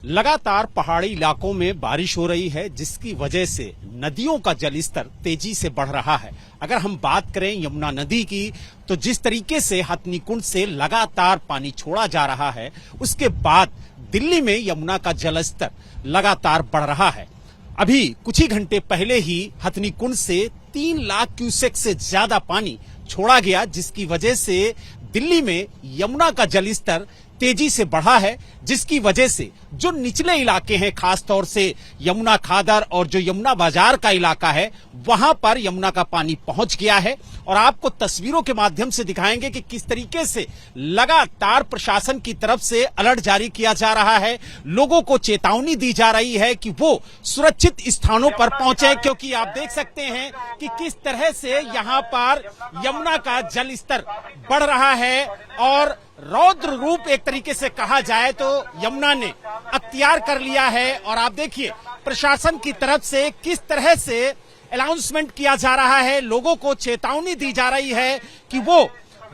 लगातार पहाड़ी इलाकों में बारिश हो रही है, जिसकी वजह से नदियों का जलस्तर तेजी से बढ़ रहा है। अगर हम बात करें यमुना नदी की, तो जिस तरीके से हथनीकुंड से लगातार पानी छोड़ा जा रहा है, उसके बाद दिल्ली में यमुना का जलस्तर लगातार बढ़ रहा है। अभी कुछ ही घंटे पहले ही हथनीकुंड से 3 लाख क्यूसेक से ज्यादा पानी छोड़ा गया, जिसकी वजह से दिल्ली में यमुना का जलस्तर तेजी से बढ़ा है, जिसकी वजह से जो निचले इलाके हैं, खास तौर से यमुना खादर और जो यमुना बाजार का इलाका है, वहां पर यमुना का पानी पहुंच गया है। और आपको तस्वीरों के माध्यम से दिखाएंगे कि किस तरीके से लगातार प्रशासन की तरफ से अलर्ट जारी किया जा रहा है। लोगों को चेतावनी दी जा रही है कि वो सुरक्षित स्थानों पर पहुंचे, क्योंकि आप देख सकते हैं कि किस तरह से यहां पर यमुना का जल स्तर बढ़ रहा है और रौद्र रूप एक तरीके से कहा जाए तो यमुना ने अख्तियार कर लिया है। और आप देखिए प्रशासन की तरफ से किस तरह से अनाउंसमेंट किया जा रहा है, लोगों को चेतावनी दी जा रही है कि वो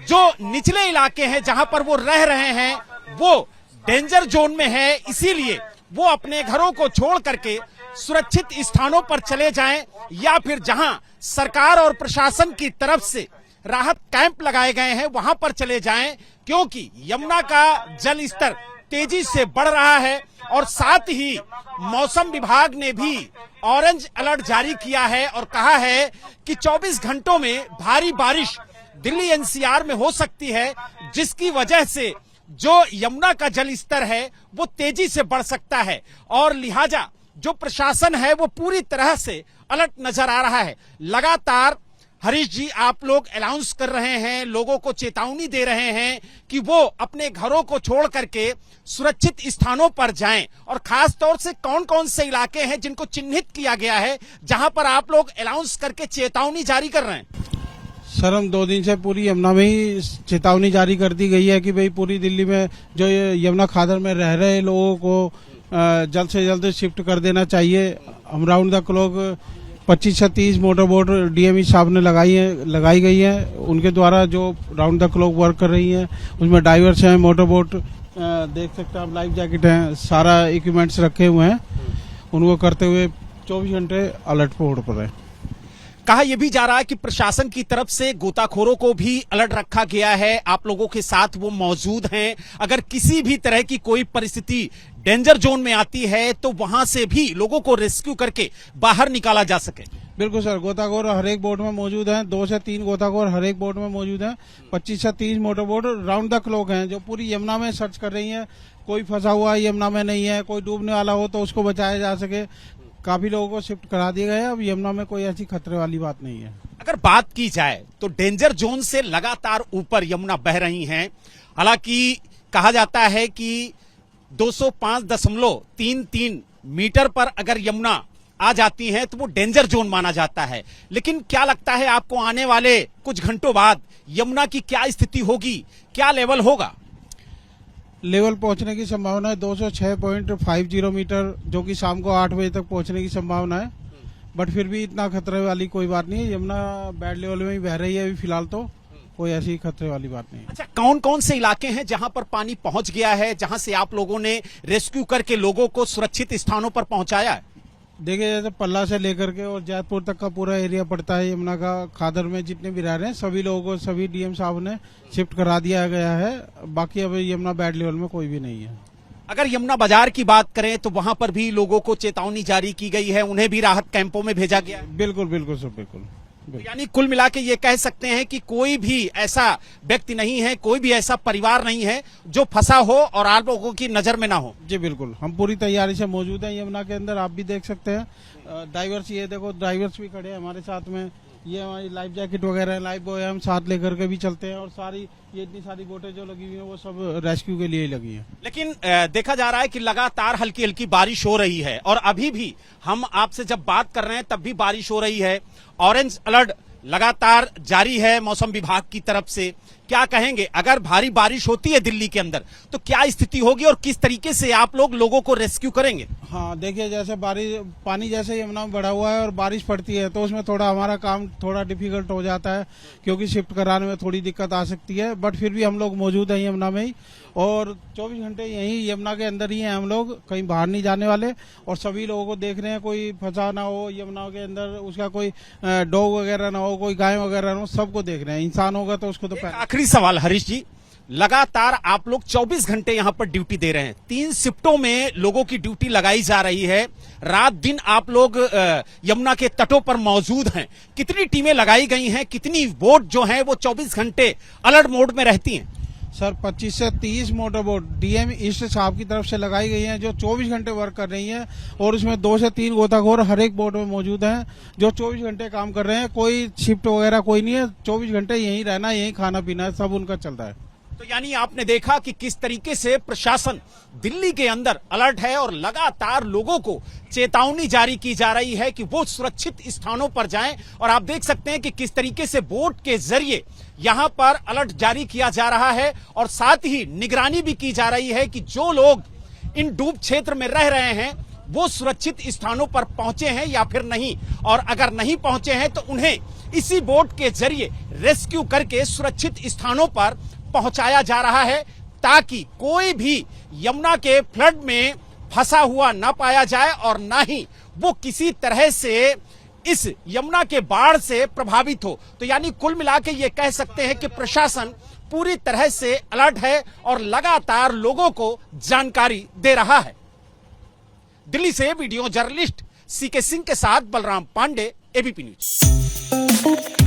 जो निचले इलाके हैं जहां पर वो रह रहे हैं वो डेंजर जोन में है, इसीलिए वो अपने घरों को छोड़ करके सुरक्षित स्थानों पर चले जाएं या फिर जहां सरकार और प्रशासन की तरफ से राहत कैंप लगाए गए हैं वहां पर चले जाएं, क्योंकि यमुना का जल स्तर तेजी से बढ़ रहा है। और साथ ही मौसम विभाग ने भी ऑरेंज अलर्ट जारी किया है और कहा है कि 24 घंटों में भारी बारिश दिल्ली एनसीआर में हो सकती है, जिसकी वजह से जो यमुना का जल स्तर है वो तेजी से बढ़ सकता है। और लिहाजा जो प्रशासन है वो पूरी तरह से अलर्ट नजर आ रहा है। लगातार हरीश जी आप लोग अनाउंस कर रहे हैं, लोगों को चेतावनी दे रहे हैं कि वो अपने घरों को छोड़ करके सुरक्षित स्थानों पर जाएं। और खास तौर से कौन कौन से इलाके हैं जिनको चिन्हित किया गया है जहां पर आप लोग अनाउंस करके चेतावनी जारी कर रहे हैं? सर, हम 2 दिन से पूरी यमुना में ही चेतावनी जारी कर दी गई है कि भाई पूरी दिल्ली में जो यमुना खादर में रह रहे लोगों को जल्द से जल्द शिफ्ट कर देना चाहिए। हम राउंड द क्लॉक 25 से 30 मोटर बोट डीएमई साहब ने लगाई गई है। उनके द्वारा जो राउंड द क्लॉक वर्क कर रही है, उसमें डाइवर्स हैं, मोटर बोट देख सकते हैं आप, लाइफ जैकेट हैं, सारा इक्विपमेंट्स रखे हुए हैं। उनको करते हुए 24 घंटे अलर्ट मोड पर है। कहा यह भी जा रहा है कि प्रशासन की तरफ से गोताखोरों को भी अलर्ट रखा गया है, आप लोगों के साथ वो मौजूद हैं। अगर किसी भी तरह की कोई परिस्थिति डेंजर जोन में आती है तो वहां से भी लोगों को रेस्क्यू करके बाहर निकाला जा सके। बिल्कुल सर, गोताखोर हर एक बोट में मौजूद हैं। 2 से 3 गोताखोर हर एक बोट में मौजूद हैं। 25 से 30 motor boat round the clock हैं जो पूरी यमुना में सर्च कर रही हैं। कोई फंसा हुआ यमुना में नहीं है, कोई डूबने वाला हो तो उसको बचाया जा सके। काफी लोगों को शिफ्ट करा दिया गया है। अब यमुना में कोई ऐसी खतरे वाली बात नहीं है। अगर बात की जाए तो डेंजर जोन से लगातार ऊपर यमुना बह रही हैं। हालांकि कहा जाता है कि 205.33 मीटर पर अगर यमुना आ जाती है तो वो डेंजर जोन माना जाता है। लेकिन क्या लगता है आपको, आने वाले कुछ घंटों बाद यमुना की क्या स्थिति होगी, क्या लेवल होगा? लेवल पहुंचने की संभावना है 206.50 मीटर, जो कि शाम को 8 बजे तक पहुंचने की संभावना है। बट फिर भी इतना खतरे वाली कोई बात नहीं है। यमुना बैड लेवल में ही बह रही है अभी फिलहाल, तो कोई ऐसी खतरे वाली बात नहीं है। अच्छा, कौन कौन से इलाके हैं जहां पर पानी पहुंच गया है, जहां से आप लोगों ने रेस्क्यू करके लोगों को सुरक्षित स्थानों पर पहुंचाया है? देखिए, जैसे पल्ला से लेकर के और जैतपुर तक का पूरा एरिया पड़ता है यमुना का। खादर में जितने भी रह रहे हैं सभी लोगों को, सभी डीएम साहब ने शिफ्ट करा दिया गया है। बाकी अब यमुना बैड लेवल में कोई भी नहीं है। अगर यमुना बाजार की बात करें तो वहां पर भी लोगों को चेतावनी जारी की गई है, उन्हें भी राहत कैंपों में भेजा गया है। बिल्कुल बिल्कुल सर, बिल्कुल। यानी कुल मिला के ये कह सकते हैं कि कोई भी ऐसा व्यक्ति नहीं है, कोई भी ऐसा परिवार नहीं है जो फंसा हो और आप लोगों की नजर में ना हो। जी बिल्कुल, हम पूरी तैयारी से मौजूद हैं यमुना के अंदर। आप भी देख सकते हैं ड्राइवर्स, ये देखो ड्राइवर्स भी खड़े हैं हमारे साथ में। ये हमारी लाइफ जैकेट वगैरह, लाइफ बॉय हम साथ लेकर के भी चलते हैं। और सारी ये इतनी सारी बोटें जो लगी हुई हैं वो सब रेस्क्यू के लिए ही लगी हैं। लेकिन देखा जा रहा है कि लगातार हल्की हल्की बारिश हो रही है और अभी भी हम आपसे जब बात कर रहे हैं तब भी बारिश हो रही है। ऑरेंज अलर्ट लगातार जारी है मौसम विभाग की तरफ से क्या कहेंगे? अगर भारी बारिश होती है दिल्ली के अंदर तो क्या स्थिति होगी और किस तरीके से आप लोगों को रेस्क्यू करेंगे? हाँ, देखिए, जैसे बारिश पानी जैसे यमुना में बढ़ा हुआ है और बारिश पड़ती है तो उसमें थोड़ा हमारा काम थोड़ा डिफिकल्ट हो जाता है, क्योंकि शिफ्ट कराने में थोड़ी दिक्कत आ सकती है। बट फिर भी हम लोग मौजूद हैं यमुना में ही, और 24 घंटे यहीं यमुना के अंदर ही हैं हम लोग, कहीं बाहर नहीं जाने वाले। और सभी लोगों को देख रहे हैं, कोई फंसा ना हो यमुना के अंदर, उसका कोई डॉग वगैरह ना हो, कोई गाय वगैरह ना हो, सबको देख रहे हैं। इंसान होगा तो उसको तो एक आखिरी सवाल हरीश जी, लगातार आप लोग 24 घंटे यहां पर ड्यूटी दे रहे हैं, 3 शिफ्टों में लोगों की ड्यूटी लगाई जा रही है, रात दिन आप लोग यमुना के तटों पर मौजूद हैं। कितनी टीमें लगाई गई हैं, कितनी बोट जो हैं वो 24 घंटे अलर्ट मोड में रहती हैं? सर 25 से 30 मोटर बोट डीएम ईस्ट साहब की तरफ से लगाई गई हैं, जो 24 घंटे वर्क कर रही हैं, और उसमें 2 से 3 गोताखोर हर एक बोट में मौजूद हैं जो 24 घंटे काम कर रहे हैं। कोई शिफ्ट वगैरह कोई नहीं है, 24 घंटे यहीं रहना, यहीं खाना पीना है, सब उनका चलता है। तो यानी आपने देखा कि किस तरीके से प्रशासन दिल्ली के अंदर अलर्ट है और लगातार लोगों को चेतावनी जारी की जा रही है कि वो सुरक्षित स्थानों पर जाएं। और आप देख सकते हैं कि किस तरीके से बोट के जरिए यहां पर अलर्ट जारी किया जा रहा है और साथ ही निगरानी भी की जा रही है कि जो लोग इन डूब क्षेत्र में रह रहे हैं वो सुरक्षित स्थानों पर पहुंचे हैं या फिर नहीं, और अगर नहीं पहुंचे हैं तो उन्हें इसी बोट के जरिए रेस्क्यू करके सुरक्षित स्थानों पर पहुंचाया जा रहा है, ताकि कोई भी यमुना के फ्लड में फंसा हुआ ना पाया जाए और ना ही वो किसी तरह से इस यमुना के बाढ़ से प्रभावित हो। तो यानी कुल मिला के ये कह सकते हैं कि प्रशासन पूरी तरह से अलर्ट है और लगातार लोगों को जानकारी दे रहा है। दिल्ली से वीडियो जर्नलिस्ट सीके सिंह के साथ बलराम पांडे, एबीपी न्यूज।